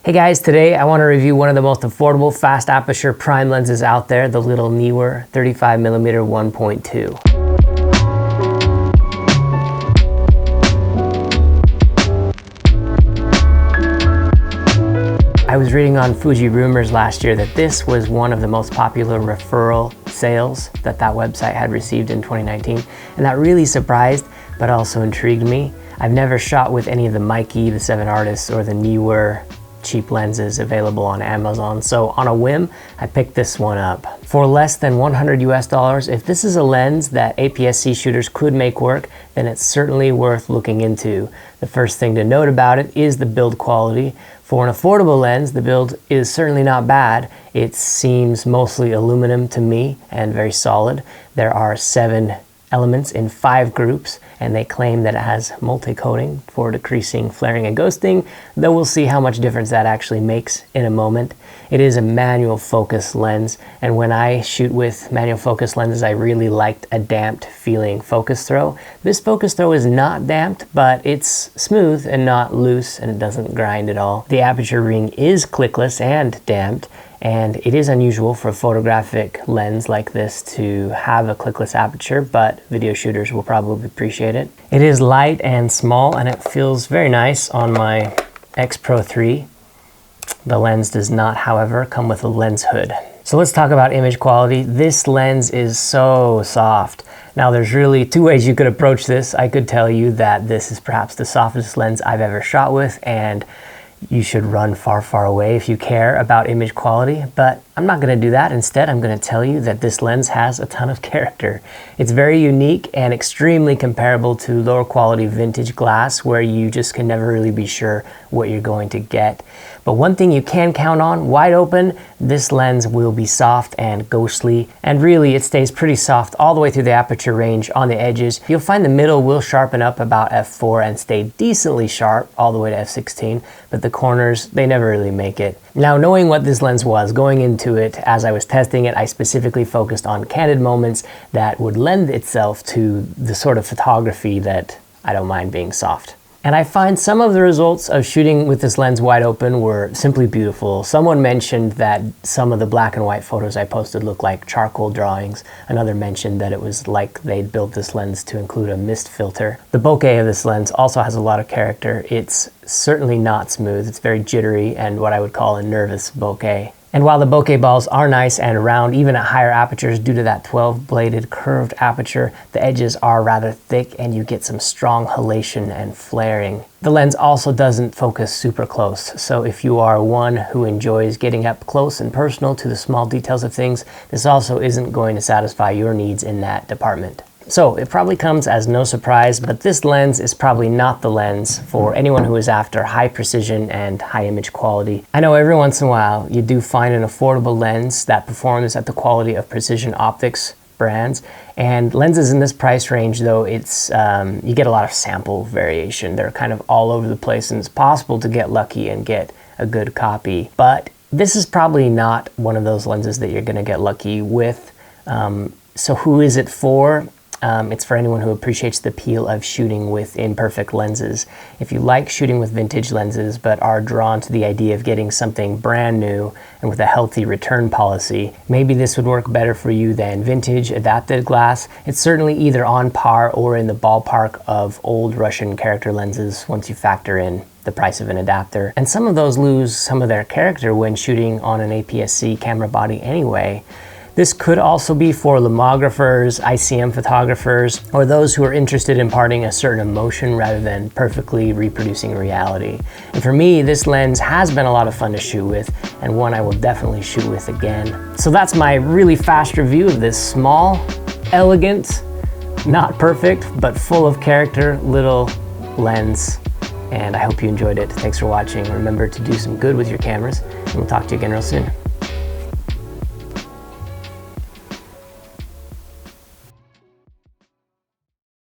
Hey guys, today I want to review one of the most affordable fast aperture prime lenses out there, the little Neewer 35mm 1.2. I was reading on Fuji rumors last year that this was one of the most popular referral sales that website had received in 2019, and that really surprised but also intrigued me. I've never shot with any of the Mikey, the 7 Artists, or the Neewer cheap lenses available on Amazon, so on a whim I picked this one up. For less than 100 US, if this is a lens that APS-C shooters could make work, then it's certainly worth looking into. The first thing to note about it is the build quality. For an affordable lens, the build is certainly not bad. It seems mostly aluminum to me and very solid. There are 7 elements in 5 groups, and they claim that it has multi-coating for decreasing flaring and ghosting, though we'll see how much difference that actually makes in a moment. It is a manual focus lens, and when I shoot with manual focus lenses, I really liked a damped feeling focus throw. This focus throw is not damped, but it's smooth and not loose, and it doesn't grind at all. The aperture ring is clickless and damped, and it is unusual for a photographic lens like this to have a clickless aperture, but video shooters will probably appreciate it. It is light and small, and it feels very nice on my X Pro 3. The lens does not, however, come with a lens hood. So let's talk about image quality. This lens is so soft. Now there's really 2 ways you could approach this. I could tell you that this is perhaps the softest lens I've ever shot with, and you should run far, far away if you care about image quality, but I'm not going to do that. Instead, I'm going to tell you that this lens has a ton of character. It's very unique and extremely comparable to lower quality vintage glass, where you just can never really be sure what you're going to get. But one thing you can count on, wide open, this lens will be soft and ghostly, and really it stays pretty soft all the way through the aperture range on the edges. You'll find the middle will sharpen up about f4 and stay decently sharp all the way to f16, but the corners, they never really make it. Now, knowing what this lens was going into it, as I was testing it, I specifically focused on candid moments that would lend itself to the sort of photography that I don't mind being soft. And I find some of the results of shooting with this lens wide open were simply beautiful. Someone mentioned that some of the black and white photos I posted looked like charcoal drawings. Another mentioned that it was like they'd built this lens to include a mist filter. The bokeh of this lens also has a lot of character. It's certainly not smooth. It's very jittery and what I would call a nervous bokeh. And while the bokeh balls are nice and round, even at higher apertures due to that 12-bladed curved aperture, the edges are rather thick and you get some strong halation and flaring. The lens also doesn't focus super close, so if you are one who enjoys getting up close and personal to the small details of things, this also isn't going to satisfy your needs in that department. So it probably comes as no surprise, but this lens is probably not the lens for anyone who is after high precision and high image quality. I know every once in a while you do find an affordable lens that performs at the quality of precision optics brands, and lenses in this price range, though, it's you get a lot of sample variation. They're kind of all over the place, and it's possible to get lucky and get a good copy. But this is probably not one of those lenses that you're going to get lucky with. So who is it for? It's for anyone who appreciates the appeal of shooting with imperfect lenses. If you like shooting with vintage lenses but are drawn to the idea of getting something brand new and with a healthy return policy, maybe this would work better for you than vintage adapted glass. It's certainly either on par or in the ballpark of old Russian character lenses once you factor in the price of an adapter. And some of those lose some of their character when shooting on an APS-C camera body anyway. This could also be for lomographers, ICM photographers, or those who are interested in imparting a certain emotion rather than perfectly reproducing reality. And for me, this lens has been a lot of fun to shoot with, and one I will definitely shoot with again. So that's my really fast review of this small, elegant, not perfect, but full of character little lens. And I hope you enjoyed it. Thanks for watching. Remember to do some good with your cameras, and we'll talk to you again real soon.